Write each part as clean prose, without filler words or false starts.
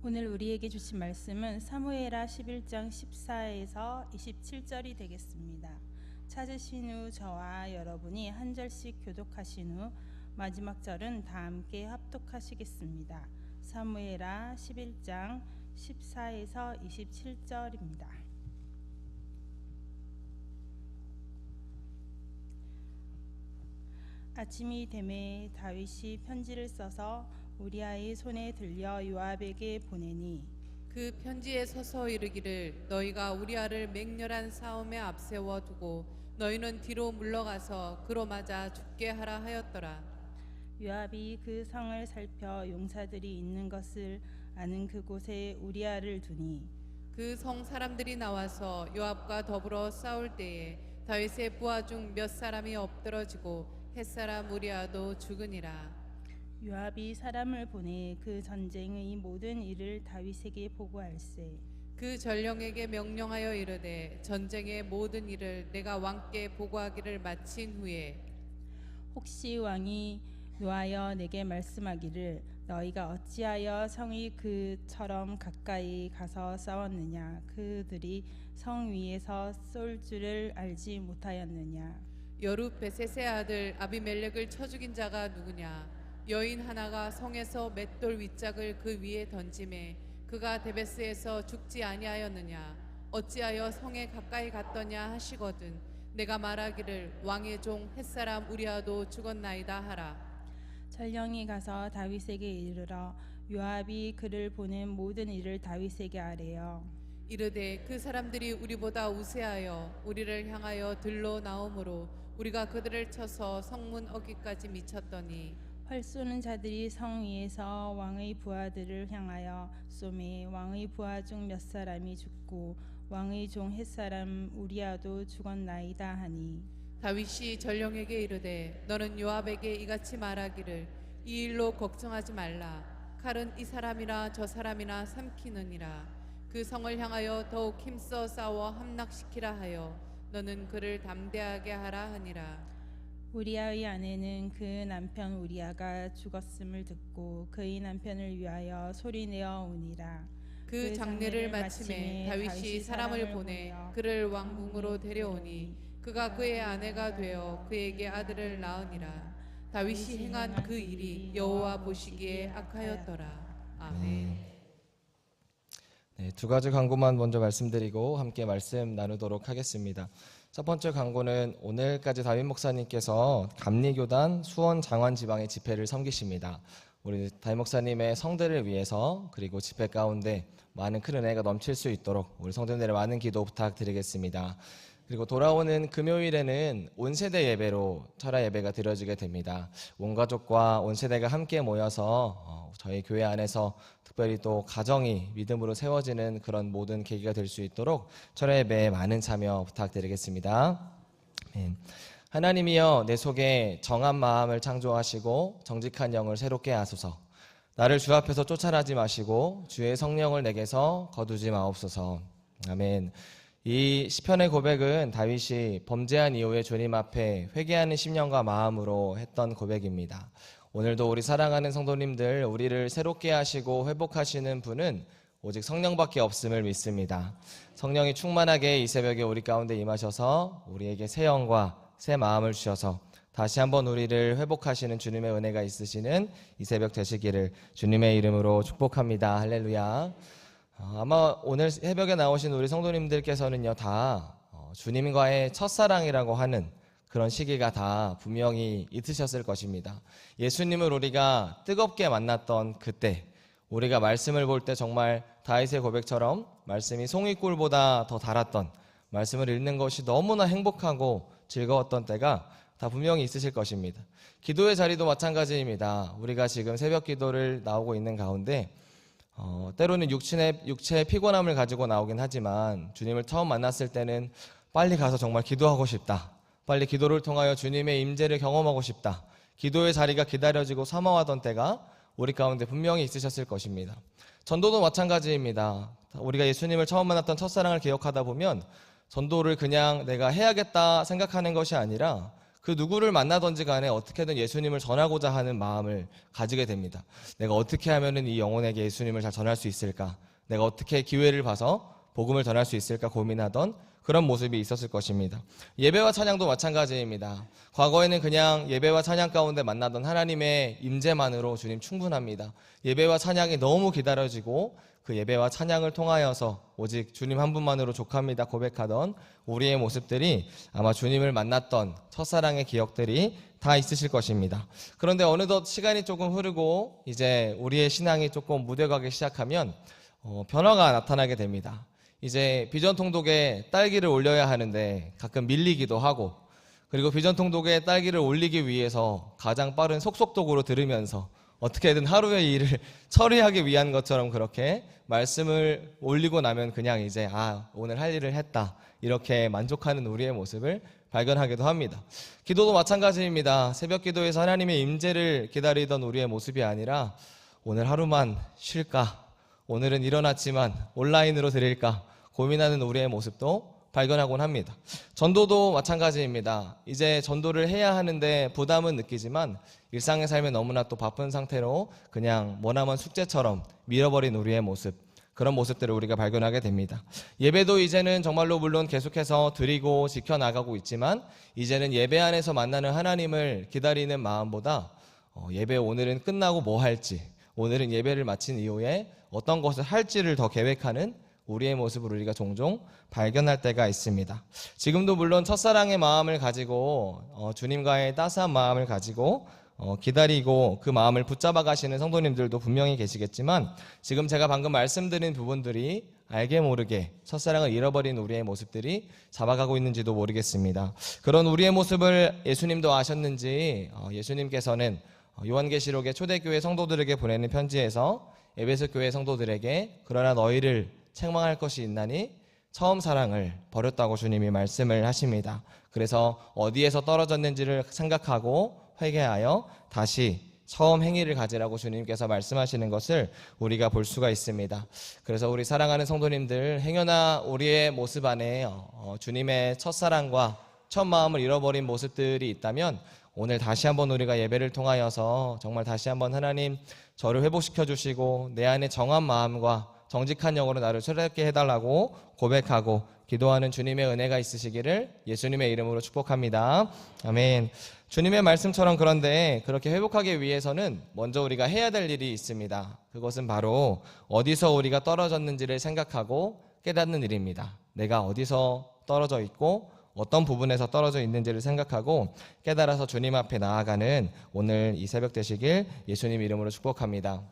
오늘 우리에게 주신 말씀은 사무엘하 11장 14에서 27절이 되겠습니다. 찾으신 후 저와 여러분이 한 절씩 교독하신 후 마지막 절은 다 함께 합독하시겠습니다. 사무엘하 11장 14에서 27절입니다. 아침이 되매 다윗이 편지를 써서 우리아의 손에 들려 요압에게 보내니 그 편지에 서서 이르기를 너희가 우리아를 맹렬한 싸움에 앞세워 두고 너희는 뒤로 물러가서 그로 맞아 죽게 하라 하였더라. 요압이 그 성을 살펴 용사들이 있는 것을 아는 그곳에 우리아를 두니 그 성 사람들이 나와서 요압과 더불어 싸울 때에 다윗의 부하 중 몇 사람이 엎드러지고 햇사람 우리아도 죽으니라. 요압이 사람을 보내 그 전쟁의 모든 일을 다윗에게 보고할세. 그 전령에게 명령하여 이르되 전쟁의 모든 일을 내가 왕께 보고하기를 마친 후에 혹시 왕이 노하여 내게 말씀하기를 너희가 어찌하여 성이 그처럼 가까이 가서 싸웠느냐 그들이 성 위에서 쏠 줄을 알지 못하였느냐 여룻베셋의 아들 아비멜렉을 쳐 죽인 자가 누구냐 여인 하나가 성에서 맷돌 윗짝을 그 위에 던짐에 그가 데베스에서 죽지 아니하였느냐 어찌하여 성에 가까이 갔더냐 하시거든 내가 말하기를 왕의 종 햇사람 우리아도 죽었나이다 하라. 전령이 가서 다윗에게 이르러 요압이 그를 보낸 모든 일을 다윗에게 아뢰어 이르되 그 사람들이 우리보다 우세하여 우리를 향하여 들러 나오므로 우리가 그들을 쳐서 성문 어귀까지 미쳤더니 활 쏘는 자들이 성 위에서 왕의 부하들을 향하여 쏘매 왕의 부하 중 몇 사람이 죽고 왕의 종 햇사람 우리아도 죽었나이다 하니 다윗이 전령에게 이르되 너는 요압에게 이같이 말하기를 이 일로 걱정하지 말라 칼은 이 사람이나 저 사람이나 삼키느니라 그 성을 향하여 더욱 힘써 싸워 함락시키라 하여 너는 그를 담대하게 하라 하니라. 우리아의 아내는 그 남편 우리아가 죽었음을 듣고 그의 남편을 위하여 소리내어 우니라. 그 장례를 마침에 다윗이 사람을 보내 그를 왕궁으로 데려오니 그가 그의 아내가 되어 그에게 아들을 낳으니라. 다윗이 행한 그 일이 여호와 보시기에 악하였더라. 아멘. 네, 두 가지 광고만 먼저 말씀드리고 함께 말씀 나누도록 하겠습니다. 첫 번째 광고는 오늘까지 다윗 목사님께서 감리교단 수원 장안 지방의 집회를 섬기십니다. 우리 다윗 목사님의 성대를 위해서 그리고 집회 가운데 많은 큰 은혜가 넘칠 수 있도록 우리 성도님들의 많은 기도 부탁드리겠습니다. 그리고 돌아오는 금요일에는 온 세대 예배로 철야 예배가 드려지게 됩니다. 온 가족과 온 세대가 함께 모여서 저희 교회 안에서 특별히 또 가정이 믿음으로 세워지는 그런 모든 계기가 될 수 있도록 철야 예배에 많은 참여 부탁드리겠습니다. 하나님이여 내 속에 정한 마음을 창조하시고 정직한 영을 새롭게 하소서. 나를 주 앞에서 쫓아나지 마시고 주의 성령을 내게서 거두지 마옵소서. 아멘. 이 시편의 고백은 다윗이 범죄한 이후에 주님 앞에 회개하는 심령과 마음으로 했던 고백입니다. 오늘도 우리 사랑하는 성도님들, 우리를 새롭게 하시고 회복하시는 분은 오직 성령밖에 없음을 믿습니다. 성령이 충만하게 이 새벽에 우리 가운데 임하셔서 우리에게 새 영과 새 마음을 주셔서 다시 한번 우리를 회복하시는 주님의 은혜가 있으시는 이 새벽 되시기를 주님의 이름으로 축복합니다. 할렐루야. 아마 오늘 새벽에 나오신 우리 성도님들께서는요 다 주님과의 첫사랑이라고 하는 그런 시기가 다 분명히 있으셨을 것입니다. 예수님을 우리가 뜨겁게 만났던 그때, 우리가 말씀을 볼 때 정말 다윗의 고백처럼 말씀이 송이꿀보다 더 달았던, 말씀을 읽는 것이 너무나 행복하고 즐거웠던 때가 다 분명히 있으실 것입니다. 기도의 자리도 마찬가지입니다. 우리가 지금 새벽 기도를 나오고 있는 가운데 때로는 육체의 피곤함을 가지고 나오긴 하지만 주님을 처음 만났을 때는 빨리 가서 정말 기도하고 싶다. 빨리 기도를 통하여 주님의 임재를 경험하고 싶다. 기도의 자리가 기다려지고 사모하던 때가 우리 가운데 분명히 있으셨을 것입니다. 전도도 마찬가지입니다. 우리가 예수님을 처음 만났던 첫사랑을 기억하다 보면 전도를 그냥 내가 해야겠다 생각하는 것이 아니라 그 누구를 만나든지 간에 어떻게든 예수님을 전하고자 하는 마음을 가지게 됩니다. 내가 어떻게 하면은 이 영혼에게 예수님을 잘 전할 수 있을까? 내가 어떻게 기회를 봐서 복음을 전할 수 있을까 고민하던 그런 모습이 있었을 것입니다. 예배와 찬양도 마찬가지입니다. 과거에는 그냥 예배와 찬양 가운데 만나던 하나님의 임재만으로 주님 충분합니다. 예배와 찬양이 너무 기다려지고 그 예배와 찬양을 통하여서 오직 주님 한 분만으로 족합니다 고백하던 우리의 모습들이 아마 주님을 만났던 첫사랑의 기억들이 다 있으실 것입니다. 그런데 어느덧 시간이 조금 흐르고 이제 우리의 신앙이 조금 무뎌가기 시작하면 변화가 나타나게 됩니다. 이제 비전 통독에 딸기를 올려야 하는데 가끔 밀리기도 하고, 그리고 비전 통독에 딸기를 올리기 위해서 가장 빠른 속속독으로 들으면서 어떻게든 하루의 일을 처리하기 위한 것처럼 그렇게 말씀을 올리고 나면 그냥 이제 오늘 할 일을 했다 이렇게 만족하는 우리의 모습을 발견하기도 합니다. 기도도 마찬가지입니다. 새벽 기도에서 하나님의 임재를 기다리던 우리의 모습이 아니라 오늘 하루만 쉴까, 오늘은 일어났지만 온라인으로 드릴까 고민하는 우리의 모습도 발견하곤 합니다. 전도도 마찬가지입니다. 이제 전도를 해야 하는데 부담은 느끼지만 일상의 삶에 너무나 또 바쁜 상태로 그냥 머나먼 숙제처럼 밀어버린 우리의 모습, 그런 모습들을 우리가 발견하게 됩니다. 예배도 이제는 정말로 물론 계속해서 드리고 지켜나가고 있지만 이제는 예배 안에서 만나는 하나님을 기다리는 마음보다 예배 오늘은 끝나고 뭐 할지, 오늘은 예배를 마친 이후에 어떤 것을 할지를 더 계획하는 우리의 모습을 우리가 종종 발견할 때가 있습니다. 지금도 물론 첫사랑의 마음을 가지고 주님과의 따스한 마음을 가지고 기다리고 그 마음을 붙잡아 가시는 성도님들도 분명히 계시겠지만, 지금 제가 방금 말씀드린 부분들이 알게 모르게 첫사랑을 잃어버린 우리의 모습들이 잡아가고 있는지도 모르겠습니다. 그런 우리의 모습을 예수님도 아셨는지 예수님께서는 요한계시록의 초대교회 성도들에게 보내는 편지에서 에베소 교회 성도들에게 그러나 너희를 책망할 것이 있나니 처음 사랑을 버렸다고 주님이 말씀을 하십니다. 그래서 어디에서 떨어졌는지를 생각하고 회개하여 다시 처음 행위를 가지라고 주님께서 말씀하시는 것을 우리가 볼 수가 있습니다. 그래서 우리 사랑하는 성도님들, 행여나 우리의 모습 안에 주님의 첫사랑과 첫 마음을 잃어버린 모습들이 있다면 오늘 다시 한번 우리가 예배를 통하여서 정말 다시 한번 하나님 저를 회복시켜 주시고 내 안에 정한 마음과 정직한 영으로 나를 새롭게 해달라고 고백하고 기도하는 주님의 은혜가 있으시기를 예수님의 이름으로 축복합니다. 아멘. 주님의 말씀처럼 그런데 그렇게 회복하기 위해서는 먼저 우리가 해야 될 일이 있습니다. 그것은 바로 어디서 우리가 떨어졌는지를 생각하고 깨닫는 일입니다. 내가 어디서 떨어져 있고 어떤 부분에서 떨어져 있는지를 생각하고 깨달아서 주님 앞에 나아가는 오늘 이 새벽 되시길 예수님 이름으로 축복합니다.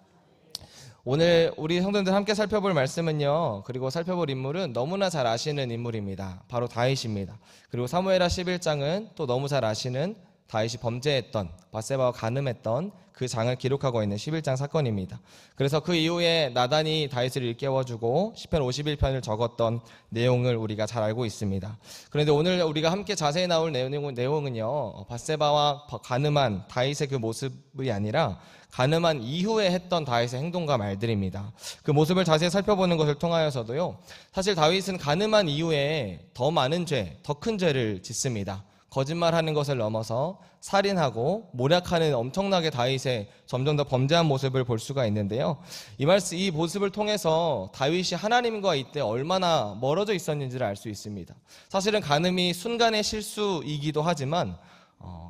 오늘 우리 성도님들 함께 살펴볼 말씀은요, 그리고 살펴볼 인물은 너무나 잘 아시는 인물입니다. 바로 다윗입니다. 그리고 사무엘하 11장은 또 너무 잘 아시는 다윗이 범죄했던, 밧세바와 간음했던 그 장을 기록하고 있는 11장 사건입니다. 그래서 그 이후에 나단이 다윗을 일깨워주고 시편 51편을 적었던 내용을 우리가 잘 알고 있습니다. 그런데 오늘 우리가 함께 자세히 나올 내용은요, 밧세바와 간음한 다윗의 그 모습이 아니라 간음한 이후에 했던 다윗의 행동과 말들입니다. 그 모습을 자세히 살펴보는 것을 통하여서도요, 사실 다윗은 간음한 이후에 더 많은 죄, 더 큰 죄를 짓습니다. 거짓말하는 것을 넘어서 살인하고 모략하는 엄청나게 다윗의 점점 더 범죄한 모습을 볼 수가 있는데요. 이 모습을 통해서 다윗이 하나님과 이때 얼마나 멀어져 있었는지를 알 수 있습니다. 사실은 간음이 순간의 실수이기도 하지만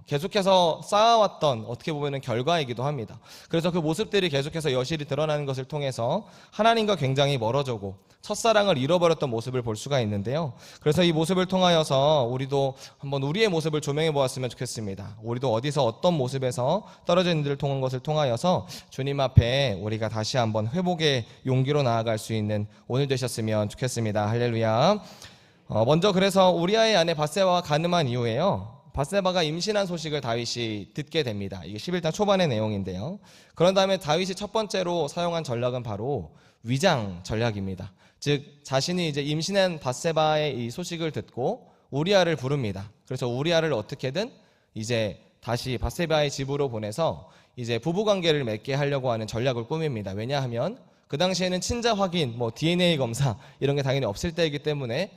계속해서 쌓아왔던 어떻게 보면 결과이기도 합니다. 그래서 그 모습들이 계속해서 여실히 드러나는 것을 통해서 하나님과 굉장히 멀어지고 첫사랑을 잃어버렸던 모습을 볼 수가 있는데요. 그래서 이 모습을 통하여서 우리도 한번 우리의 모습을 조명해 보았으면 좋겠습니다. 우리도 어디서 어떤 모습에서 떨어져 있는지를 통한 것을 통하여서 주님 앞에 우리가 다시 한번 회복의 용기로 나아갈 수 있는 오늘 되셨으면 좋겠습니다. 할렐루야. 먼저 그래서 우리아의 아내 밧세바와 간음한 이후에요, 밧세바가 임신한 소식을 다윗이 듣게 됩니다. 이게 11장 초반의 내용인데요. 그런 다음에 다윗이 첫 번째로 사용한 전략은 바로 위장 전략입니다. 즉 자신이 이제 임신한 밧세바의 이 소식을 듣고 우리아를 부릅니다. 그래서 우리아를 어떻게든 이제 다시 밧세바의 집으로 보내서 이제 부부관계를 맺게 하려고 하는 전략을 꾸밉니다. 왜냐하면 그 당시에는 친자 확인, DNA 검사 이런 게 당연히 없을 때이기 때문에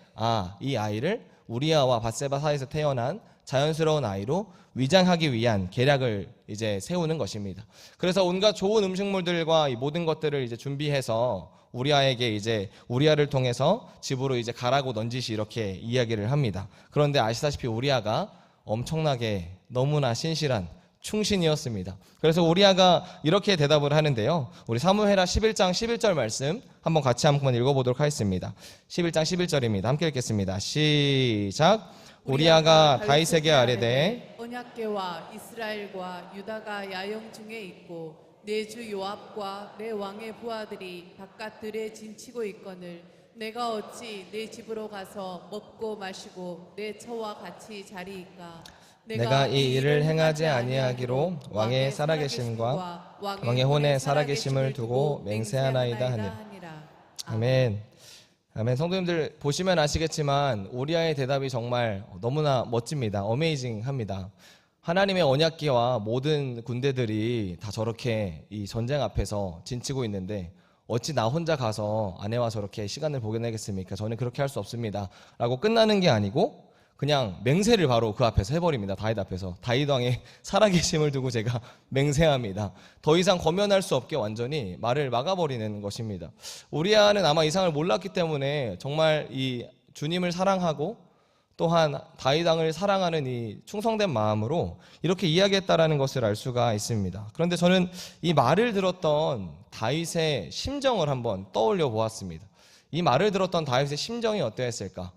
이 아이를 우리아와 밧세바 사이에서 태어난 자연스러운 아이로 위장하기 위한 계략을 이제 세우는 것입니다. 그래서 온갖 좋은 음식물들과 이 모든 것들을 이제 준비해서 우리아에게 이제 우리아를 통해서 집으로 이제 가라고 넌지시 이렇게 이야기를 합니다. 그런데 아시다시피 우리아가 엄청나게 너무나 신실한 충신이었습니다. 그래서 우리아가 이렇게 대답을 하는데요. 우리 사무엘하 11장 11절 말씀 한번 같이 한번 읽어보도록 하겠습니다. 11장 11절입니다. 함께 읽겠습니다. 시작. 우리아가 다윗에게 아뢰되 언약궤와 이스라엘과 유다가 야영 중에 있고 내 주 요압과 내 왕의 부하들이 바깥들에 진치고 있거늘 내가 어찌 내 집으로 가서 먹고 마시고 내 처와 같이 자리이까. 내가 이 일을 행하지 아니하기로 왕의 살아계심과 왕의 혼의 살아계심을 두고 맹세하나이다 하니. 아멘. 아멘. 성도님들 보시면 아시겠지만 우리아의 대답이 정말 너무나 멋집니다. 어메이징합니다. 하나님의 언약궤와 모든 군대들이 다 저렇게 이 전쟁 앞에서 진치고 있는데 어찌 나 혼자 가서 아내와 저렇게 시간을 보내겠습니까? 저는 그렇게 할 수 없습니다. 라고 끝나는 게 아니고 그냥 맹세를 바로 그 앞에서 해버립니다. 다윗 앞에서. 다윗 왕의 살아계심을 두고 제가 맹세합니다. 더 이상 거면할 수 없게 완전히 말을 막아버리는 것입니다. 우리아는 아마 이상을 몰랐기 때문에 정말 이 주님을 사랑하고 또한 다윗 왕을 사랑하는 이 충성된 마음으로 이렇게 이야기했다라는 것을 알 수가 있습니다. 그런데 저는 이 말을 들었던 다윗의 심정을 한번 떠올려 보았습니다. 이 말을 들었던 다윗의 심정이 어떠했을까?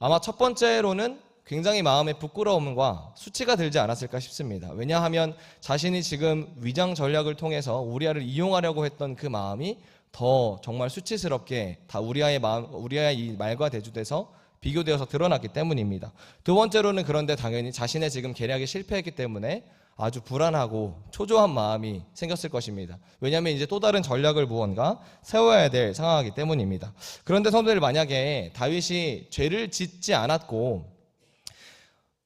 아마 첫 번째로는 굉장히 마음에 부끄러움과 수치가 들지 않았을까 싶습니다. 왜냐하면 자신이 지금 위장 전략을 통해서 우리아를 이용하려고 했던 그 마음이 더 정말 수치스럽게 다 우리아의 이 말과 대조돼서 비교되어서 드러났기 때문입니다. 두 번째로는 그런데 당연히 자신의 지금 계략이 실패했기 때문에 아주 불안하고 초조한 마음이 생겼을 것입니다. 왜냐하면 이제 또 다른 전략을 무언가 세워야 될 상황이기 때문입니다. 그런데 성도들 만약에 다윗이 죄를 짓지 않았고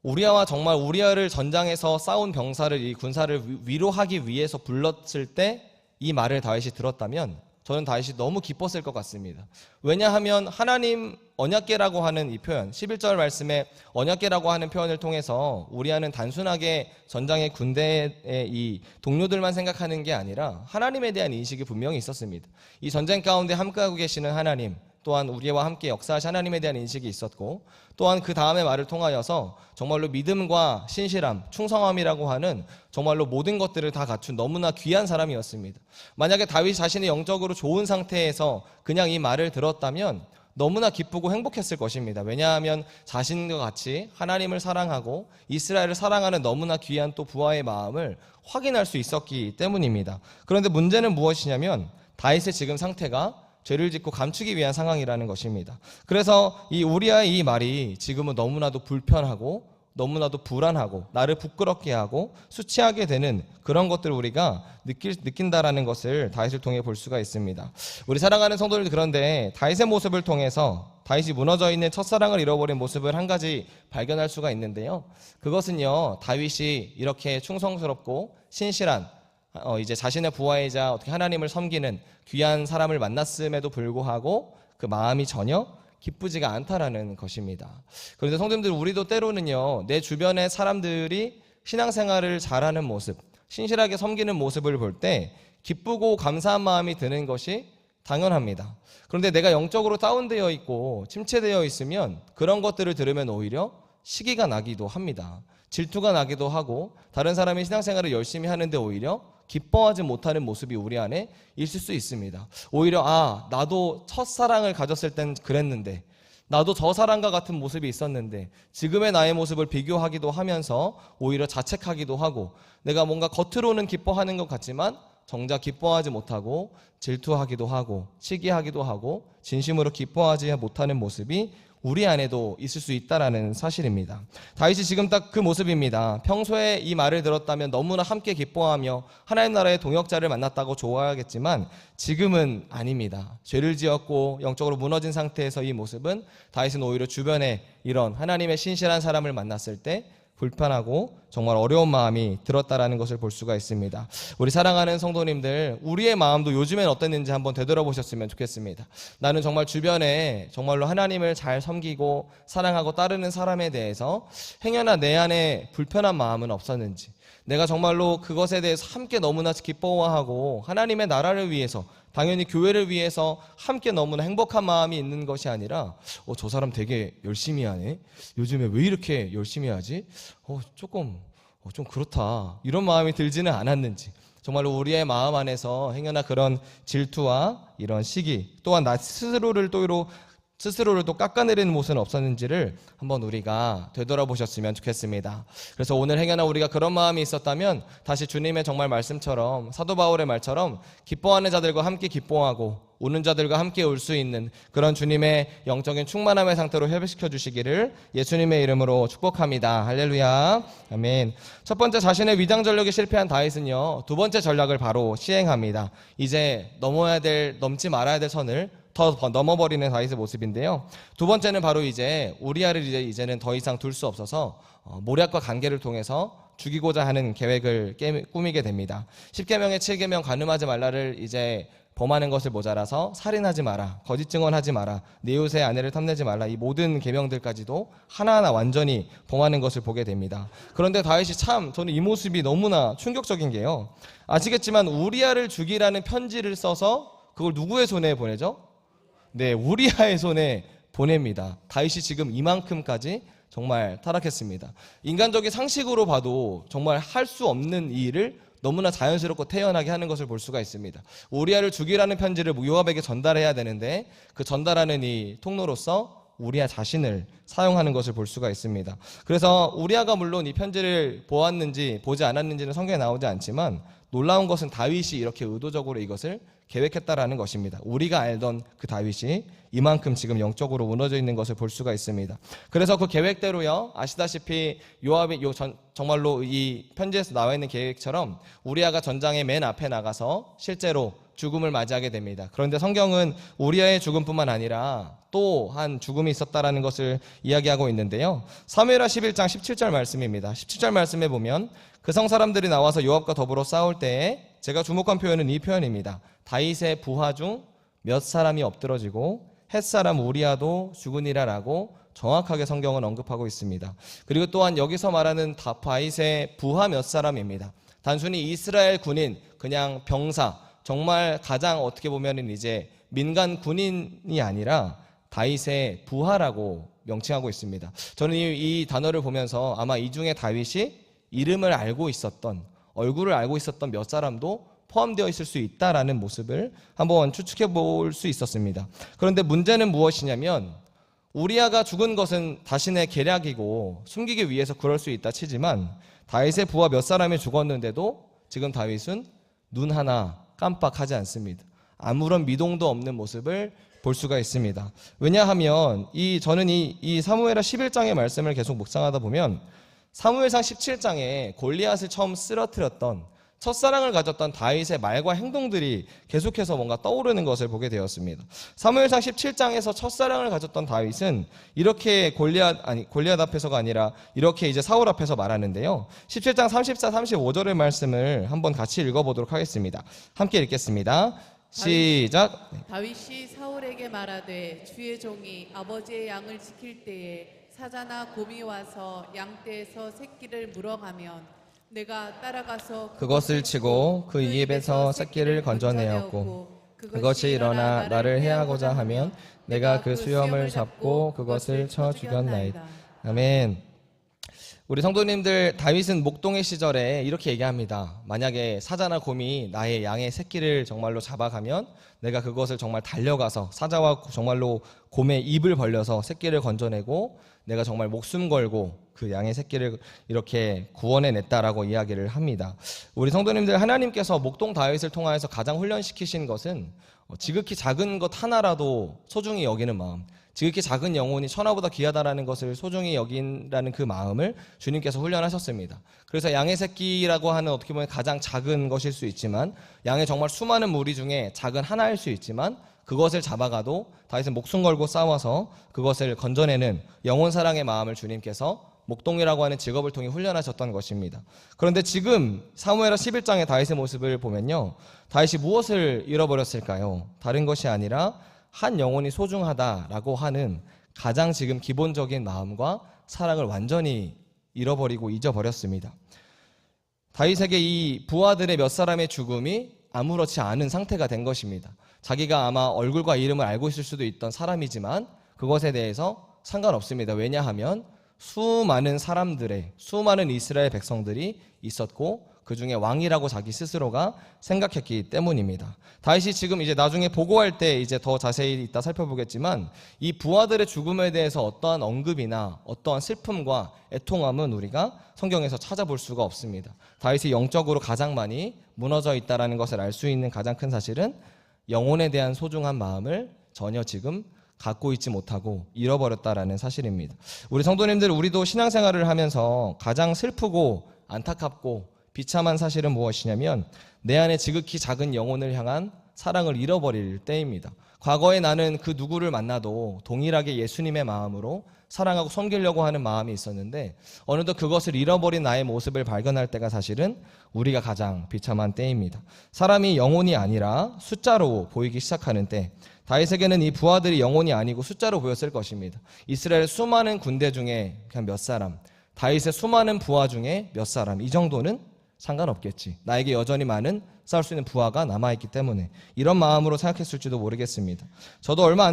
우리아와 정말 우리아를 전장에서 싸운 병사를 이 군사를 위로하기 위해서 불렀을 때 이 말을 다윗이 들었다면 저는 다윗이 너무 기뻤을 것 같습니다. 왜냐하면 하나님 언약궤라고 하는 이 표현 11절 말씀에 언약궤라고 하는 표현을 통해서 우리아는 단순하게 전장의 군대의 이 동료들만 생각하는 게 아니라 하나님에 대한 인식이 분명히 있었습니다. 이 전쟁 가운데 함께하고 계시는 하나님 또한 우리와 함께 역사하신 하나님에 대한 인식이 있었고 또한 그 다음의 말을 통하여서 정말로 믿음과 신실함, 충성함이라고 하는 정말로 모든 것들을 다 갖춘 너무나 귀한 사람이었습니다. 만약에 다윗이 자신이 영적으로 좋은 상태에서 그냥 이 말을 들었다면 너무나 기쁘고 행복했을 것입니다. 왜냐하면 자신과 같이 하나님을 사랑하고 이스라엘을 사랑하는 너무나 귀한 또 부하의 마음을 확인할 수 있었기 때문입니다. 그런데 문제는 무엇이냐면 다윗의 지금 상태가 죄를 짓고 감추기 위한 상황이라는 것입니다. 그래서 이 우리아의 이 말이 지금은 너무나도 불편하고 너무나도 불안하고 나를 부끄럽게 하고 수치하게 되는 그런 것들을 우리가 느낀다라는 것을 다윗을 통해 볼 수가 있습니다. 우리 사랑하는 성도들, 그런데 다윗의 모습을 통해서 다윗이 무너져 있는 첫사랑을 잃어버린 모습을 한 가지 발견할 수가 있는데요. 그것은요, 다윗이 이렇게 충성스럽고 신실한 이제 자신의 부하이자 어떻게 하나님을 섬기는 귀한 사람을 만났음에도 불구하고 그 마음이 전혀 기쁘지가 않다라는 것입니다. 그런데 성도님들, 우리도 때로는요, 내 주변의 사람들이 신앙생활을 잘하는 모습, 신실하게 섬기는 모습을 볼 때 기쁘고 감사한 마음이 드는 것이 당연합니다. 그런데 내가 영적으로 다운되어 있고 침체되어 있으면 그런 것들을 들으면 오히려 시기가 나기도 합니다. 질투가 나기도 하고 다른 사람이 신앙생활을 열심히 하는데 오히려 기뻐하지 못하는 모습이 우리 안에 있을 수 있습니다. 오히려 나도 첫사랑을 가졌을 땐 그랬는데, 나도 저 사람과 같은 모습이 있었는데 지금의 나의 모습을 비교하기도 하면서 오히려 자책하기도 하고, 내가 뭔가 겉으로는 기뻐하는 것 같지만 정작 기뻐하지 못하고 질투하기도 하고 시기하기도 하고 진심으로 기뻐하지 못하는 모습이 우리 안에도 있을 수 있다라는 사실입니다. 다윗이 지금 딱 그 모습입니다. 평소에 이 말을 들었다면 너무나 함께 기뻐하며 하나님 나라의 동역자를 만났다고 좋아하겠지만 지금은 아닙니다. 죄를 지었고 영적으로 무너진 상태에서 이 모습은 다윗은 오히려 주변에 이런 하나님의 신실한 사람을 만났을 때 불편하고 정말 어려운 마음이 들었다라는 것을 볼 수가 있습니다. 우리 사랑하는 성도님들, 우리의 마음도 요즘엔 어땠는지 한번 되돌아보셨으면 좋겠습니다. 나는 정말 주변에 정말로 하나님을 잘 섬기고 사랑하고 따르는 사람에 대해서 행여나 내 안에 불편한 마음은 없었는지, 내가 정말로 그것에 대해서 함께 너무나 기뻐하고 하나님의 나라를 위해서, 당연히 교회를 위해서 함께 너무나 행복한 마음이 있는 것이 아니라 저 사람 되게 열심히 하네, 요즘에 왜 이렇게 열심히 하지, 좀 그렇다, 이런 마음이 들지는 않았는지, 정말로 우리의 마음 안에서 행여나 그런 질투와 이런 시기, 또한 나 스스로를 또 깎아내리는 모습은 없었는지를 한번 우리가 되돌아보셨으면 좋겠습니다. 그래서 오늘 행여나 우리가 그런 마음이 있었다면 다시 주님의 정말 말씀처럼, 사도 바울의 말처럼 기뻐하는 자들과 함께 기뻐하고 우는 자들과 함께 울 수 있는 그런 주님의 영적인 충만함의 상태로 회복시켜 주시기를 예수님의 이름으로 축복합니다. 할렐루야, 아멘. 첫 번째, 자신의 위장 전력에 실패한 다윗은요, 두 번째 전략을 바로 시행합니다. 이제 넘지 말아야 될 선을 더 넘어버리는 다윗의 모습인데요. 두 번째는 바로 이제 우리아를 이제는 더 이상 둘 수 없어서 모략과 관계를 통해서 죽이고자 하는 계획을 꾸미게 됩니다. 10계명의 7계명 간음하지 말라를 이제 범하는 것을 모자라서 살인하지 마라, 거짓 증언하지 마라, 내 이웃의 아내를 탐내지 말라, 이 모든 계명들까지도 하나하나 완전히 범하는 것을 보게 됩니다. 그런데 다윗이 저는 이 모습이 너무나 충격적인 게요, 아시겠지만 우리아를 죽이라는 편지를 써서 그걸 누구의 손에 보내죠? 네, 우리아의 손에 보냅니다. 다윗이 지금 이만큼까지 정말 타락했습니다. 인간적인 상식으로 봐도 정말 할 수 없는 이 일을 너무나 자연스럽고 태연하게 하는 것을 볼 수가 있습니다. 우리아를 죽이라는 편지를 요압에게 전달해야 되는데 그 전달하는 이 통로로서 우리아 자신을 사용하는 것을 볼 수가 있습니다. 그래서 우리아가 물론 이 편지를 보았는지 보지 않았는지는 성경에 나오지 않지만, 놀라운 것은 다윗이 이렇게 의도적으로 이것을 계획했다라는 것입니다. 우리가 알던 그 다윗이 이만큼 지금 영적으로 무너져 있는 것을 볼 수가 있습니다. 그래서 그 계획대로요, 아시다시피 요압이 정말로 이 편지에서 나와 있는 계획처럼 우리아가 전장의 맨 앞에 나가서 실제로 죽음을 맞이하게 됩니다. 그런데 성경은 우리아의 죽음뿐만 아니라 또 한 죽음이 있었다라는 것을 이야기하고 있는데요. 사무엘하 11장 17절 말씀입니다. 17절 말씀에 보면 그 성 사람들이 나와서 요압과 더불어 싸울 때에, 제가 주목한 표현은 이 표현입니다. 다윗의 부하 중 몇 사람이 엎드러지고 햇사람 우리아도 죽으니라라고 정확하게 성경은 언급하고 있습니다. 그리고 또한 여기서 말하는 다윗의 부하 몇 사람입니다. 단순히 이스라엘 군인, 그냥 병사, 정말 가장 어떻게 보면은 이제 민간 군인이 아니라 다윗의 부하라고 명칭하고 있습니다. 저는 이 단어를 보면서 아마 이 중에 다윗이 이름을 알고 있었던, 얼굴을 알고 있었던 몇 사람도 포함되어 있을 수 있다라는 모습을 한번 추측해 볼 수 있었습니다. 그런데 문제는 무엇이냐면, 우리아가 죽은 것은 자신의 계략이고 숨기기 위해서 그럴 수 있다 치지만, 다윗의 부하 몇 사람이 죽었는데도 지금 다윗은 눈 하나 깜빡하지 않습니다. 아무런 미동도 없는 모습을 볼 수가 있습니다. 왜냐하면 저는 이 사무엘하 11장의 말씀을 계속 묵상하다 보면 사무엘상 17장에 골리앗을 처음 쓰러뜨렸던, 첫사랑을 가졌던 다윗의 말과 행동들이 계속해서 뭔가 떠오르는 것을 보게 되었습니다. 사무엘상 17장에서 첫사랑을 가졌던 다윗은 이렇게 골리앗 앞에서가 아니라 이렇게 이제 사울 앞에서 말하는데요. 17장 34, 35절의 말씀을 한번 같이 읽어보도록 하겠습니다. 함께 읽겠습니다. 시작. 다윗이 사울에게 말하되, 주의 종이 아버지의 양을 지킬 때에 사자나 곰이 와서 양떼에서 새끼를 물어가면 내가 따라가서 그것을 치고 그 입에서 새끼를 건져내었고, 그것이 일어나 나를 해하고자 하면 내가 그 수염을 잡고 그것을 쳐 죽였나이다. 아멘. 우리 성도님들, 다윗은 목동의 시절에 이렇게 얘기합니다. 만약에 사자나 곰이 나의 양의 새끼를 정말로 잡아가면 내가 그것을 정말 달려가서 사자와 정말로 곰의 입을 벌려서 새끼를 건져내고 내가 정말 목숨 걸고 그 양의 새끼를 이렇게 구원해냈다라고 이야기를 합니다. 우리 성도님들, 하나님께서 목동 다윗을 통하여서 가장 훈련시키신 것은 지극히 작은 것 하나라도 소중히 여기는 마음, 지극히 작은 영혼이 천하보다 귀하다라는 것을 소중히 여긴다는 그 마음을 주님께서 훈련하셨습니다. 그래서 양의 새끼라고 하는 어떻게 보면 가장 작은 것일 수 있지만, 양의 정말 수많은 무리 중에 작은 하나일 수 있지만, 그것을 잡아가도 다윗은 목숨 걸고 싸워서 그것을 건져내는 영혼 사랑의 마음을 주님께서 목동이라고 하는 직업을 통해 훈련하셨던 것입니다. 그런데 지금 사무엘하 11장의 다윗의 모습을 보면요, 다윗이 무엇을 잃어버렸을까요? 다른 것이 아니라 한 영혼이 소중하다라고 하는 가장 지금 기본적인 마음과 사랑을 완전히 잃어버리고 잊어버렸습니다. 다윗에게 이 부하들의 몇 사람의 죽음이 아무렇지 않은 상태가 된 것입니다. 자기가 아마 얼굴과 이름을 알고 있을 수도 있던 사람이지만 그것에 대해서 상관없습니다. 왜냐하면 수많은 사람들의, 수많은 이스라엘 백성들이 있었고 그 중에 왕이라고 자기 스스로가 생각했기 때문입니다. 다윗이 지금 이제 나중에 보고할 때 이제 더 자세히 이따 살펴보겠지만 이 부하들의 죽음에 대해서 어떠한 언급이나 어떠한 슬픔과 애통함은 우리가 성경에서 찾아볼 수가 없습니다. 다윗이 영적으로 가장 많이 무너져 있다는 것을 알 수 있는 가장 큰 사실은 영혼에 대한 소중한 마음을 전혀 지금 갖고 있지 못하고 잃어버렸다라는 사실입니다. 우리 성도님들, 우리도 신앙생활을 하면서 가장 슬프고 안타깝고 비참한 사실은 무엇이냐면 내 안에 지극히 작은 영혼을 향한 사랑을 잃어버릴 때입니다. 과거에 나는 그 누구를 만나도 동일하게 예수님의 마음으로 사랑하고 섬기려고 하는 마음이 있었는데 어느덧 그것을 잃어버린 나의 모습을 발견할 때가 사실은 우리가 가장 비참한 때입니다. 사람이 영혼이 아니라 숫자로 보이기 시작하는 때, 다윗에게는 이 부하들이 영혼이 아니고 숫자로 보였을 것입니다. 이스라엘 수많은 군대 중에 그냥 몇 사람, 다윗의 수많은 부하 중에 몇 사람, 이 정도는 상관없겠지. 나에게 여전히 많은 싸울 수 있는 부하가 남아있기 때문에 이런 마음으로 생각했을지도 모르겠습니다. 저도 얼마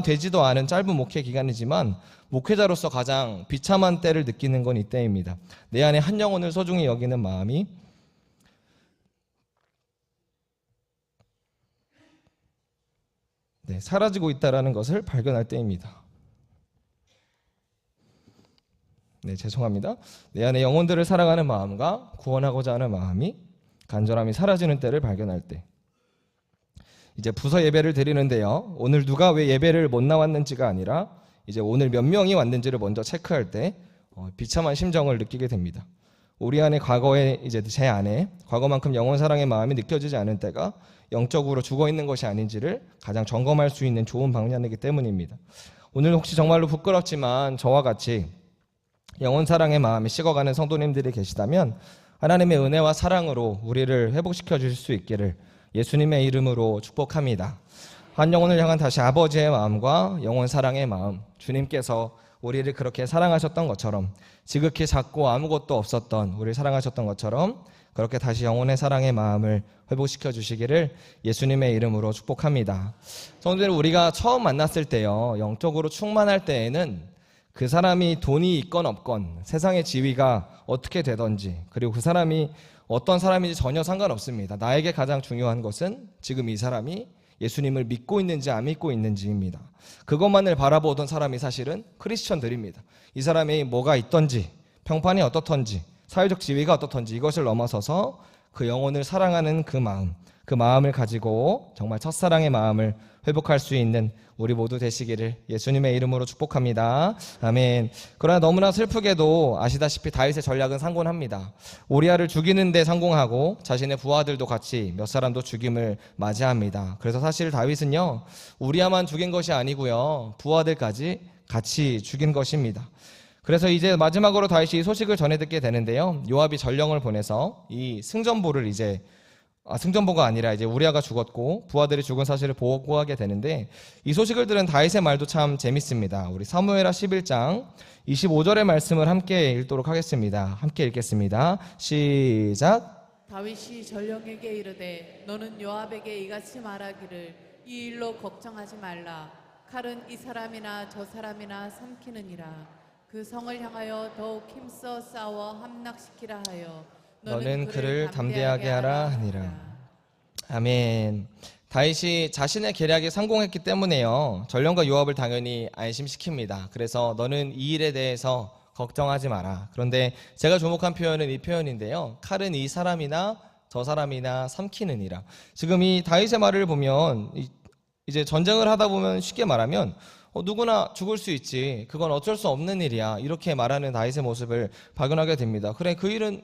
되지도 않은 짧은 목회 기간이지만 목회자로서 가장 비참한 때를 느끼는 건 이때입니다. 내 안에 한 영혼을 소중히 여기는 마음이 사라지고 있다는 것을 발견할 때입니다. 죄송합니다. 내 안에 영혼들을 사랑하는 마음과 구원하고자 하는 마음이 간절함이 사라지는 때를 발견할 때, 이제 부서 예배를 드리는데요, 오늘 누가 왜 예배를 못 나왔는지가 아니라 이제 오늘 몇 명이 왔는지를 먼저 체크할 때 비참한 심정을 느끼게 됩니다. 우리 안에 과거에 이제 제 안에 과거만큼 영혼 사랑의 마음이 느껴지지 않은 때가 영적으로 죽어 있는 것이 아닌지를 가장 점검할 수 있는 좋은 방면이기 때문입니다. 오늘 혹시 정말로 부끄럽지만 저와 같이 영혼 사랑의 마음이 식어가는 성도님들이 계시다면 하나님의 은혜와 사랑으로 우리를 회복시켜 주실 수 있기를 예수님의 이름으로 축복합니다. 한 영혼을 향한 다시 아버지의 마음과 영혼 사랑의 마음, 주님께서 우리를 그렇게 사랑하셨던 것처럼, 지극히 작고 아무것도 없었던 우리를 사랑하셨던 것처럼 그렇게 다시 영혼의 사랑의 마음을 회복시켜 주시기를 예수님의 이름으로 축복합니다. 성도들, 우리가 처음 만났을 때요, 영적으로 충만할 때에는 그 사람이 돈이 있건 없건, 세상의 지위가 어떻게 되든지, 그리고 그 사람이 어떤 사람인지 전혀 상관없습니다. 나에게 가장 중요한 것은 지금 이 사람이 예수님을 믿고 있는지 안 믿고 있는지입니다. 그것만을 바라보던 사람이 사실은 크리스천들입니다. 이 사람이 뭐가 있던지, 평판이 어떻던지, 사회적 지위가 어떻던지 이것을 넘어서서 그 영혼을 사랑하는 그 마음을 가지고 정말 첫사랑의 마음을 회복할 수 있는 우리 모두 되시기를 예수님의 이름으로 축복합니다. 아멘. 그러나 너무나 슬프게도 아시다시피 다윗의 전략은 상곤합니다. 우리아를 죽이는 데 성공하고 자신의 부하들도 같이 몇 사람도 죽임을 맞이합니다. 그래서 사실 다윗은요, 우리아만 죽인 것이 아니고요, 부하들까지 같이 죽인 것입니다. 그래서 이제 마지막으로 다윗이 이 소식을 전해 듣게 되는데요, 요압이 전령을 보내서 이 승전보를 승전보가 아니라 이제 우리아가 죽었고 부하들이 죽은 사실을 보고하게 되는데, 이 소식을 들은 다윗의 말도 참 재밌습니다. 우리 사무엘하 11장 25절의 말씀을 함께 읽도록 하겠습니다. 함께 읽겠습니다. 시작. 다윗이 전령에게 이르되 너는 요압에게 이같이 말하기를 이 일로 걱정하지 말라. 칼은 이 사람이나 저 사람이나 삼키느니라. 그 성을 향하여 더욱 힘써 싸워 함락시키라 하여 너는 그를 담대하게 하라 하니라. 아멘. 다윗이 자신의 계략에 성공했기 때문에요, 전령과 요압을 당연히 안심시킵니다. 그래서 너는 이 일에 대해서 걱정하지 마라. 그런데 제가 주목한 표현은 이 표현인데요, 칼은 이 사람이나 저 사람이나 삼키느니라. 지금 이 다윗의 말을 보면 이제 전쟁을 하다 보면 쉽게 말하면 누구나 죽을 수 있지, 그건 어쩔 수 없는 일이야, 이렇게 말하는 다윗의 모습을 발견하게 됩니다. 그래, 그 일은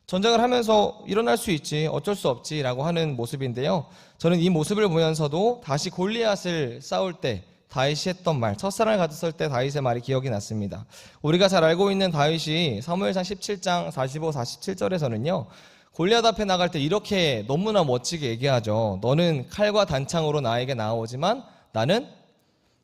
전쟁을 하면서 일어날 수 있지, 어쩔 수 없지 라고 하는 모습인데요, 저는 이 모습을 보면서도 다시 골리앗을 싸울 때 다윗이 했던 말, 첫사랑을 가졌을 때 다윗의 말이 기억이 났습니다. 우리가 잘 알고 있는 다윗이 사무엘상 17장 45, 47절에서는요. 골리앗 앞에 나갈 때 이렇게 너무나 멋지게 얘기하죠. 너는 칼과 단창으로 나에게 나아오지만 나는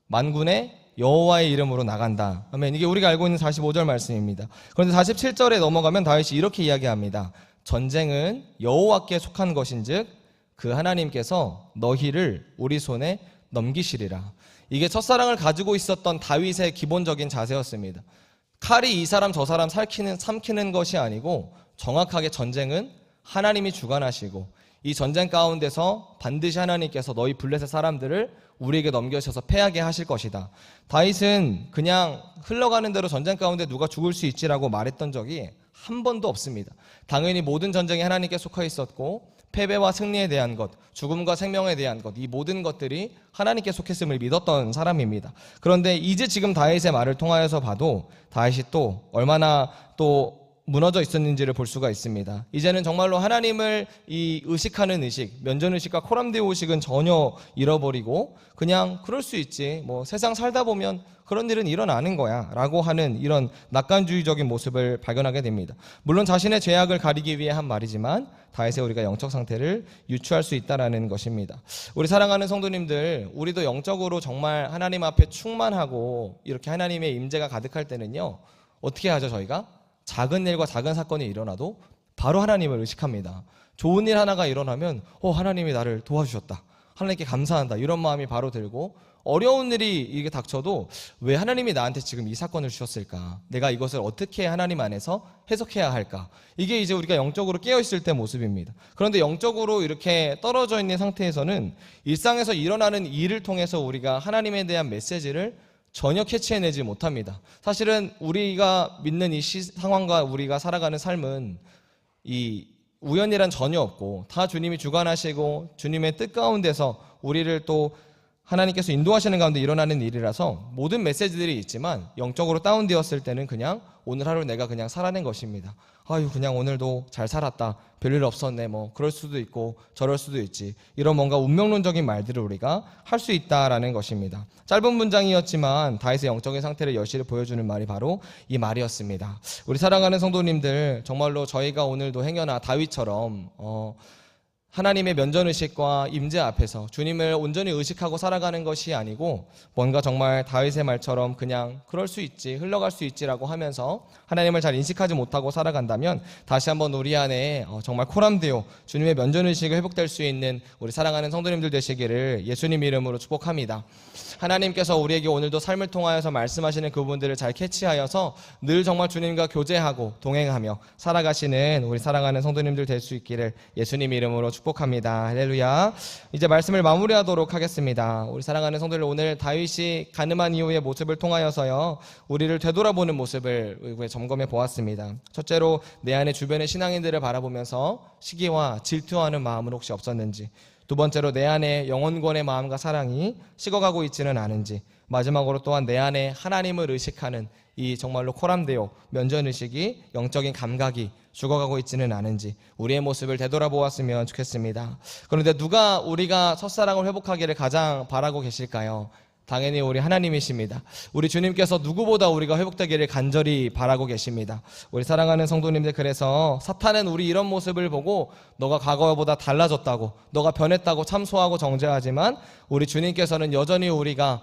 만군의 여호와의 이름으로 나간다. 아멘. 이게 우리가 알고 있는 45절 말씀입니다. 그런데 47절에 넘어가면 다윗이 이렇게 이야기합니다. 전쟁은 여호와께 속한 것인즉 그 하나님께서 너희를 우리 손에 넘기시리라. 이게 첫사랑을 가지고 있었던 다윗의 기본적인 자세였습니다. 칼이 이 사람 저 사람 삼키는 것이 아니고 정확하게 전쟁은 하나님이 주관하시고 이 전쟁 가운데서 반드시 하나님께서 너희 블레셋 사람들을 우리에게 넘겨주셔서 패하게 하실 것이다. 다윗은 그냥 흘러가는 대로 전쟁 가운데 누가 죽을 수 있지라고 말했던 적이 한 번도 없습니다. 당연히 모든 전쟁이 하나님께 속해 있었고 패배와 승리에 대한 것, 죽음과 생명에 대한 것, 이 모든 것들이 하나님께 속했음을 믿었던 사람입니다. 그런데 이제 지금 다윗의 말을 통하여서 봐도 다윗이 또 얼마나 또 무너져 있었는지를 볼 수가 있습니다. 이제는 정말로 하나님을 이 의식하는 의식, 면전의식과 코람데오 의식은 전혀 잃어버리고 그냥 그럴 수 있지, 뭐 세상 살다 보면 그런 일은 일어나는 거야 라고 하는 이런 낙관주의적인 모습을 발견하게 됩니다. 물론 자신의 죄악을 가리기 위해 한 말이지만 다윗의 우리가 영적 상태를 유추할 수 있다는 것입니다. 우리 사랑하는 성도님들, 우리도 영적으로 정말 하나님 앞에 충만하고 이렇게 하나님의 임재가 가득할 때는요, 어떻게 하죠? 저희가 작은 일과 작은 사건이 일어나도 바로 하나님을 의식합니다. 좋은 일 하나가 일어나면 하나님이 나를 도와주셨다, 하나님께 감사한다, 이런 마음이 바로 들고, 어려운 일이 이게 닥쳐도 왜 하나님이 나한테 지금 이 사건을 주셨을까, 내가 이것을 어떻게 하나님 안에서 해석해야 할까, 이게 이제 우리가 영적으로 깨어있을 때 모습입니다. 그런데 영적으로 이렇게 떨어져 있는 상태에서는 일상에서 일어나는 일을 통해서 우리가 하나님에 대한 메시지를 전혀 캐치해내지 못합니다. 사실은 우리가 믿는 이 상황과 우리가 살아가는 삶은 이 우연이란 전혀 없고 다 주님이 주관하시고 주님의 뜻 가운데서 우리를 또 하나님께서 인도하시는 가운데 일어나는 일이라서 모든 메시지들이 있지만 영적으로 다운되었을 때는 그냥 오늘 하루 내가 그냥 살아낸 것입니다. 그냥 오늘도 잘 살았다, 별일 없었네, 뭐 그럴 수도 있고 저럴 수도 있지, 이런 뭔가 운명론적인 말들을 우리가 할 수 있다라는 것입니다. 짧은 문장이었지만 다윗의 영적인 상태를 여실히 보여주는 말이 바로 이 말이었습니다. 우리 사랑하는 성도님들, 정말로 저희가 오늘도 행여나 다윗처럼 하나님의 면전의식과 임재 앞에서 주님을 온전히 의식하고 살아가는 것이 아니고 뭔가 정말 다윗의 말처럼 그냥 그럴 수 있지, 흘러갈 수 있지라고 하면서 하나님을 잘 인식하지 못하고 살아간다면 다시 한번 우리 안에 정말 코람데오, 주님의 면전의식이 회복될 수 있는 우리 사랑하는 성도님들 되시기를 예수님 이름으로 축복합니다. 하나님께서 우리에게 오늘도 삶을 통하여서 말씀하시는 그 부분들을 잘 캐치하여서 늘 정말 주님과 교제하고 동행하며 살아가시는 우리 사랑하는 성도님들 될 수 있기를 예수님 이름으로 축복합니다. 할렐루야. 이제 말씀을 마무리하도록 하겠습니다. 우리 사랑하는 성도들, 오늘 다윗이 간음한 이후의 모습을 통하여서요, 우리를 되돌아보는 모습을 점검해 보았습니다. 첫째로 내 안에 주변의 신앙인들을 바라보면서 시기와 질투하는 마음은 혹시 없었는지, 두 번째로 내 안에 영혼권의 마음과 사랑이 식어가고 있지는 않은지, 마지막으로 또한 내 안에 하나님을 의식하는 이 정말로 코람데오, 면전의식이, 영적인 감각이 죽어가고 있지는 않은지 우리의 모습을 되돌아보았으면 좋겠습니다. 그런데 누가 우리가 첫사랑을 회복하기를 가장 바라고 계실까요? 당연히 우리 하나님이십니다. 우리 주님께서 누구보다 우리가 회복되기를 간절히 바라고 계십니다. 우리 사랑하는 성도님들, 그래서 사탄은 우리 이런 모습을 보고 너가 과거보다 달라졌다고, 너가 변했다고 참소하고 정죄하지만 우리 주님께서는 여전히 우리가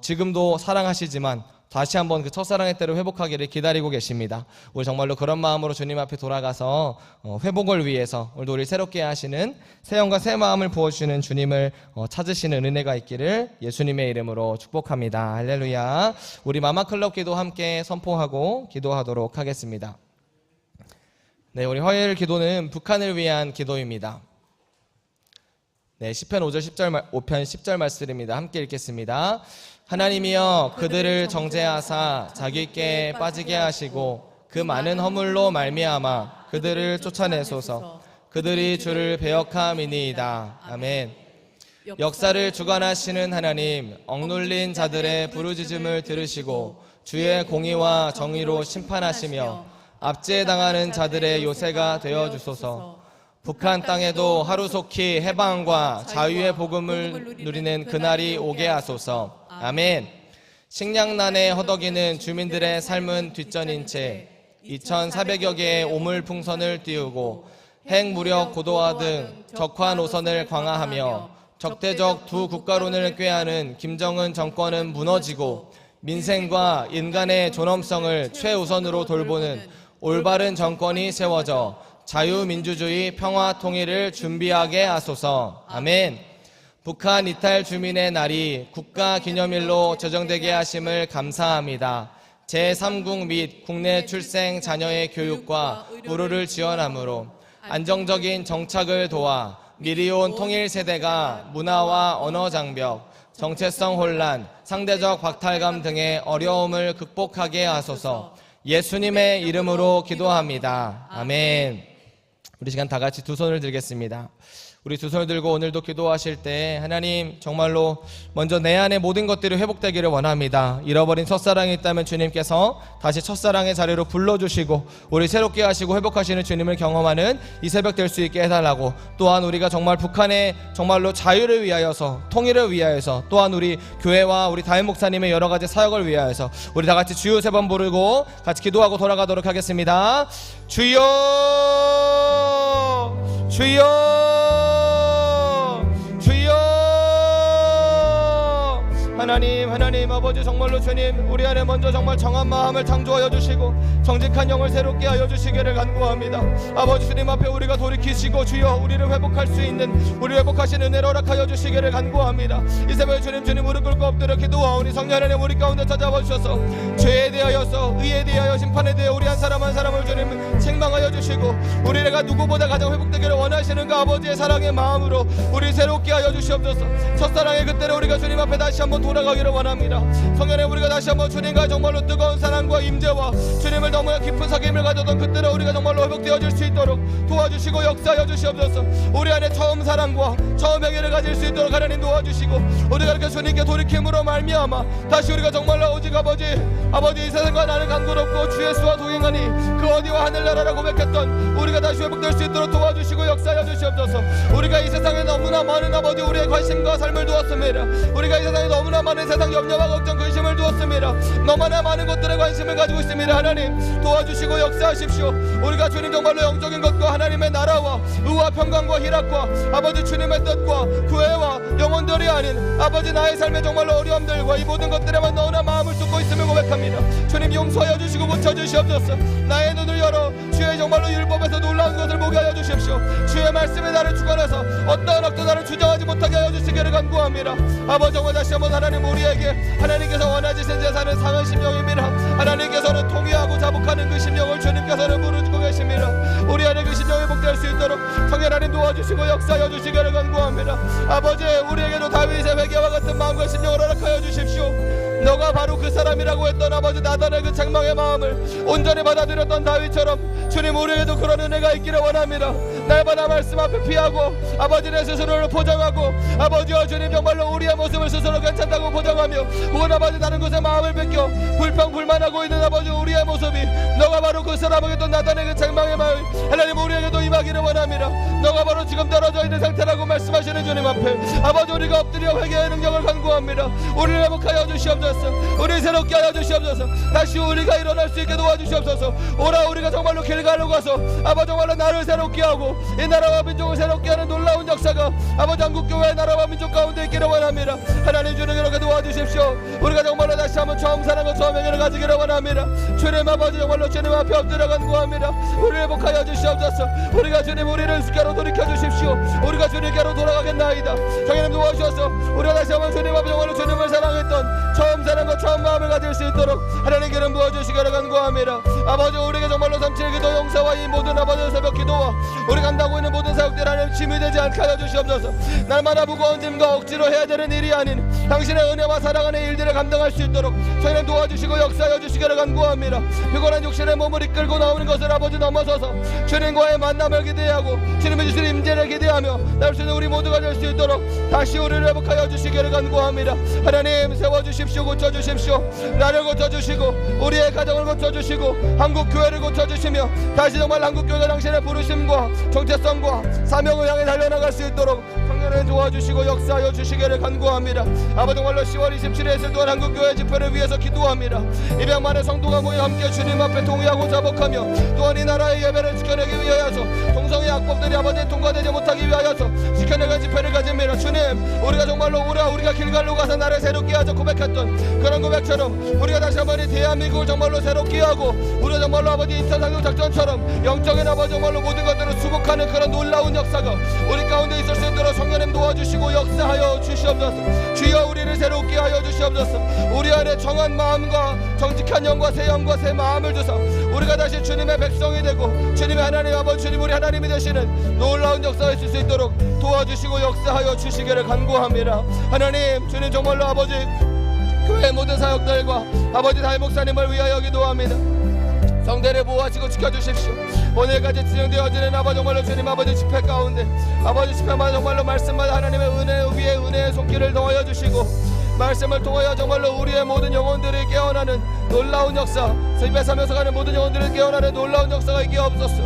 지금도 사랑하시지만 다시 한번 그 첫사랑의 때를 회복하기를 기다리고 계십니다. 우리 정말로 그런 마음으로 주님 앞에 돌아가서 회복을 위해서 오늘도 우리를 새롭게 하시는 새 영과 새 마음을 부어주시는 주님을 찾으시는 은혜가 있기를 예수님의 이름으로 축복합니다. 할렐루야. 우리 마마클럽 기도 함께 선포하고 기도하도록 하겠습니다. 네, 우리 화요일 기도는 북한을 위한 기도입니다. 네, 시편 5편 10절 말씀입니다. 함께 읽겠습니다. 하나님이여, 그들을 정죄하사 자기께 빠지게 하시고 그 많은 허물로 말미암아 그들을 쫓아내소서. 그들이 주를 배역함이니이다. 아멘. 역사를 주관하시는 하나님, 억눌린 자들의 부르짖음을 들으시고 주의 공의와 정의로 심판하시며 압제당하는 자들의 요새가 되어주소서. 북한 땅에도 하루속히 해방과 자유의 복음을 누리는 그날이 오게 하소서. 아멘. 식량난에 허덕이는 주민들의 삶은 뒷전인 채 2,400여 개의 오물풍선을 띄우고 핵 무력 고도화 등 적화 노선을 강화하며 적대적 두 국가론을 꾀하는 김정은 정권은 무너지고 민생과 인간의 존엄성을 최우선으로 돌보는 올바른 정권이 세워져 자유민주주의 평화 통일을 준비하게 하소서. 아멘. 북한 이탈 주민의 날이 국가기념일로 제정되게 하심을 감사합니다. 제3국 및 국내 출생 자녀의 교육과 의료를 지원함으로 안정적인 정착을 도와 미리 온 통일 세대가 문화와 언어 장벽, 정체성 혼란, 상대적 박탈감 등의 어려움을 극복하게 하소서. 예수님의 이름으로 기도합니다. 아멘. 우리 시간 다 같이 두 손을 들겠습니다. 우리 두 손을 들고 오늘도 기도하실 때 하나님 정말로 먼저 내 안에 모든 것들이 회복되기를 원합니다. 잃어버린 첫사랑이 있다면 주님께서 다시 첫사랑의 자리로 불러주시고 우리 새롭게 하시고 회복하시는 주님을 경험하는 이 새벽 될 수 있게 해달라고, 또한 우리가 정말 북한의 정말로 자유를 위하여서, 통일을 위하여서, 또한 우리 교회와 우리 담임 목사님의 여러 가지 사역을 위하여서 우리 다 같이 주여 3번 부르고 같이 기도하고 돌아가도록 하겠습니다. 주여 주여 하나님 아버지, 정말로 주님 우리 안에 먼저 정말 정한 마음을 창조하여 주시고 정직한 영을 새롭게 하여 주시기를 간구합니다. 아버지 주님 앞에 우리가 돌이키시고 주여 우리를 회복할 수 있는, 우리 회복하신 은혜를 허락하여 주시기를 간구합니다. 이 새벽에 주님 무릎 꿇고 엎드려 기도하오니 성령 하나님 우리 가운데 찾아와 주셔서 죄에 대하여서, 의에 대하여, 심판에 대하여 우리 한 사람 한 사람을 주님 책망하여 주시고 우리가 누구보다 가장 회복되기를 원하시는 그 아버지의 사랑의 마음으로 우리 새롭게 하여 주시옵소서. 첫사랑의 그때를 우리가 주님 앞에 다시 한번 돌아가기를 원합니다. 성령에 우리가 다시 한번 주님과 정말로 뜨거운 사랑과 임재와 주님을 너무나 깊은 사귐을 가졌던 그때를 우리가 정말로 회복되어질 수 있도록 도와주시고 역사하여 주시옵소서. 우리 안에 처음 사랑과 처음 행위를 가질 수 있도록 하나님 도와주시고 우리가 이렇게 주님께 돌이킴으로 말미암아 다시 우리가 정말로 오직 아버지 이 세상과 나는 간구롭고 주 예수와 동행하니 그 어디와 하늘나라라 고백했던 우리가 다시 회복될 수 있도록 도와주시고 역사하여 주시옵소서. 우리가 이 세상에 너무나 많은 아버지 우리의 관심과 삶을 두었습니다. 우리가 이 세상에 너무나 많은 세상 염려와 걱정 근심을 두었습니다. 너무나 많은 것들에 관심을 가지고 있습니다. 하나님 도와주시고 역사하십시오. 우리가 주님 정말로 영적인 것과 하나님의 나라와 의와 평강과 희락과 아버지 주님의 뜻과 교회와 영혼들이 아닌 아버지 나의 삶의 정말로 어려움들과 이 모든 것들에만 너무나 마음을 쏟고 있음을 고백합니다. 주님 용서하여 주시고 고쳐주시옵소서. 나의 눈을 열어 주의 정말로 율법에서 놀라운 것을 보게 하여 주십시오. 주의 말씀에 나를 주관해서 어떠한 악도 나를 주장하지 못하게 하여 주시기를 간구합니다. 아버지 정말 다시 한번 하나님 우리에게 하나님께서 원하시는 제사는 상한 심령입니다. 하나님께서는 통회하고 자복하는 그 심령을 주님께서는 부르시고 계십니다. 우리 안에 그 심령이 복될 수 있도록 성령 하나님 도와주시고 역사하여 주시기를 간구합니다. 아버지 우리에게도 다윗의 회개와 같은 마음과 심령을 허락하여 주십시오. 너가 바로 그 사람이라고 했던 아버지 나단의 그 책망의 마음을 온전히 받아들였던 다윗처럼 주님 우리에게도 그런 은혜가 있기를 원합니다. 날마다 말씀 앞에 피하고 아버지 내 스스로를 포장하고 아버지와 주님 정말로 우리의 모습을 스스로 괜찮다고 포장하며 혹은 아버지 다른 곳에 마음을 뺏겨 불평불만하고 있는 아버지 우리의 모습이 너가 바로 그 사람에게 또 나단의 그 책망의 마음 하나님 우리에게도 임하기를 원합니다. 너가 바로 지금 떨어져 있는 상태라고 말씀하시는 주님 앞에 아버지 우리가 엎드려 회개의 능력을 간구합니다. 우리를 회복하여 주시옵소서. 우리 새롭게 하여 주시옵소서. 다시 우리가 일어날 수 있게 도와주시옵소서. 오라 우리가 정말로 길갈로 가서 아버지 정말로 나를 새롭게 하고 이 나라와 민족을 새롭게 하는 놀라운 역사가 아버지 한국교회의 나라와 민족 가운데 있기를 원합니다. 하나님 주님 이렇게 도와주십시오. 우리가 정말로 다시 한번 처음 사랑과 처음 행위를 가지기를 원합니다. 주님 아버지 정말로 주님 앞에 엎드려 간구합니다. 우리를 회복하여 주시옵소서. 우리가 주님 우리를 주께로 돌이켜 주십시오. 우리가 주님께로 돌아가겠나이다. 성령님 도와주셔서 우리가 다시 한번 주님 앞에 정말로 주님을 사랑했던 처음 사랑과 처음 마음을 가질 수 있도록 하나님 기름 부어주시기를 간구합니다. 아버지 우리에게 정말로 3.7 기도 용사와 이 모든 아버지 새벽 기도와 우리가 한다고 있는 모든 사역들 하나님 짐이 되지 않게 하여 주시옵소서. 날마다 무거운 짐과 억지로 해야 되는 일이 아닌 당신의 은혜와 사랑하는 일들을 감당할 수 있도록 성령 도와주시고 역사하여 주시기를 간구합니다. 피곤한 육신의 몸을 이끌고 나오는 것을 아버지 넘어서서 주님과의 만남을 기대하고 주님의 주신 임재를 기대하며 나올 수 있는 우리 모두가 될 수 있도록 다시 우리를 회복하여 주시기를 간구합니다. 하나님 세워주십시오. 고쳐주십시오. 나를 고쳐주시고 우리의 가정을 고쳐주시고 한국교회를 고쳐주시며 다시 정말 한국교회가 당신의 부르심과 정체성과 사명을 향해 달려나갈 수 있도록 성령을 도와주시고 역사하여 주시기를 간구합니다. 아버지 정말로 10월 27일 있을 동안 한국교회 집회를 위해서 기도합니다. 200만의 성도가 모여 함께 주님 앞에 동의하고 자복하며 또한 이 나라의 예배를 지켜내기 위하여서 동성애 악법들이 아버지 통과되지 못하기 위하여서 지켜내갈 집회를 가집니다. 주님 우리가 정말로 우리가 길갈로 가서 나를 새롭게 하자 고백했던 그런 고백처럼 우리가 다시 한번 이 대한민국을 정말로 새롭게 하고 우리가 정말로 아버지 인천상륙 작전처럼 영적인 아버지 정말로 모든 것들을 수복하는 그런 놀라운 역사가 우리 가운데 있을 수 있도록 성령님 도와주시고 역사하여 주시옵소서. 주여 우리를 새롭게 하여 주시옵소서. 우리 안에 정한 마음과 정직한 영과 새 영과 새 마음을 주사 우리가 다시 주님의 백성이 되고 주님의 하나님 아버지 주님 우리 하나님이 되시는 놀라운 역사가 있을 수 있도록 도와주시고 역사하여 주시기를 간구합니다. 하나님 주님 정말로 아버지 교회 모든 사역들과 아버지 다임 목사님을 위하여 기도합니다. 성대를 보호하시고 지켜주십시오. 오늘까지 진행되어지는 아버지 정말로 주님 아버지 집회 가운데 아버지 집회마다 정말로 말씀마다 하나님의 은혜 위에 은혜의 손길을 더하여 주시고 말씀을 통하여 정말로 우리의 모든 영혼들이 깨어나는 놀라운 역사 집에 살면서 가는 모든 영혼들을 깨어나는 놀라운 역사가 있게 없었어.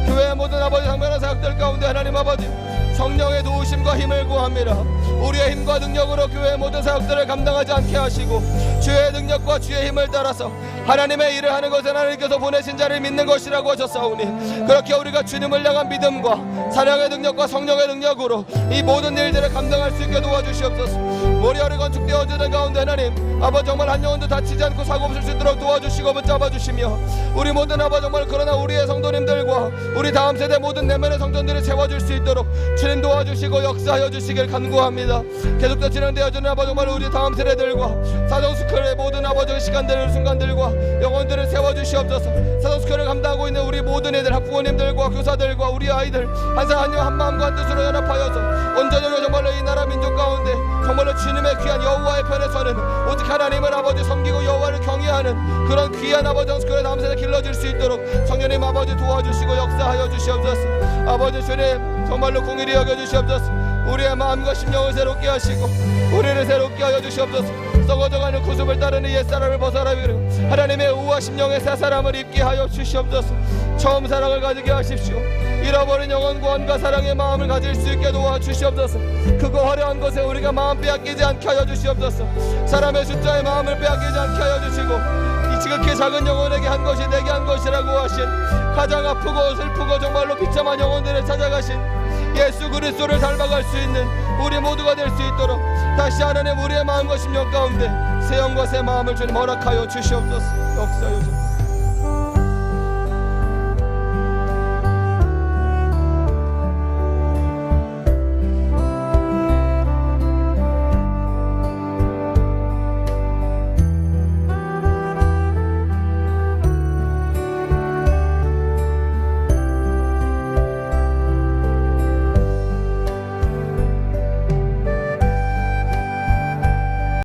교회의 모든 아버지 상면한 사역들 가운데 하나님 아버지 성령의 도우심과 힘을 구합니다. 우리의 힘과 능력으로 교회의 모든 사역들을 감당하지 않게 하시고 주의 능력과 주의 힘을 따라서 하나님의 일을 하는 것은 하나님께서 보내신 자를 믿는 것이라고 하셨사오니 그렇게 우리가 주님을 향한 믿음과 사랑의 능력과 성령의 능력으로 이 모든 일들을 감당할 수 있게 도와주시옵소서. 머리아를 건축되어지는 가운데 하나님 아버지 정말 한 영혼도 다치지 않고 사고 없을 수 있도록 도와주시고 붙잡아주시며 우리 모든 아버지 정말 그러나 우리의 성도님들과 우리 다음 세대 모든 내면의 성전들이 세워질 수 있도록 주님 도와주시고 역사하여 주시길 간구합니다. 계속해서 진행되어지는 아버지 정말 우리 다음 세대들과 사정스쿨의 모든 아버지의 시간들 순간들과 영혼들을 세워주시옵소서. 사정스쿨을 감당하고 있는 우리 모든 애들 학부모님들과 교사들과 우리 아이들 한 사람 한 마음과 한 뜻으로 연합하여서 온전히 정말로 이 나라 민족 가운데 정말로 주님의 귀한 여호와의 편에 서는 오직 하나님을 아버지 섬기고 여호와를 경외하는 그런 귀한 아버지 성스쿨의 다음 세대 길러질 수 있도록 성령님 아버지 도와주시고 역사하여 주시옵소서. 아버지 주님 정말로 공의를 여겨주시옵소서. 우리의 마음과 심령을 새롭게 하시고 우리를 새롭게 하여 주시옵소서. 썩어져가는 구습을 따르는 옛사람을 벗어나기를 하나님의 의와 심령의 새 사람을 입게 하여 주시옵소서. 처음 사랑을 가지게 하십시오. 잃어버린 영혼 구원과 사랑의 마음을 가질 수 있게 도와주시옵소서. 그거 화려한 것에 우리가 마음 빼앗기지 않게 하여 주시옵소서. 사람의 숫자의 마음을 빼앗기지 않게 하여 주시고 이 지극히 작은 영혼에게 한 것이 내게 한 것이라고 하신 가장 아프고 슬프고 정말로 비참한 영혼들을 찾아가신 예수 그리스도를 닮아갈 수 있는 우리 모두가 될 수 있도록 다시 하나님 우리의 마음과 심령 가운데 새 영과 새 마음을 주님 허락하여 주시옵소서. 역사여 주옵소서.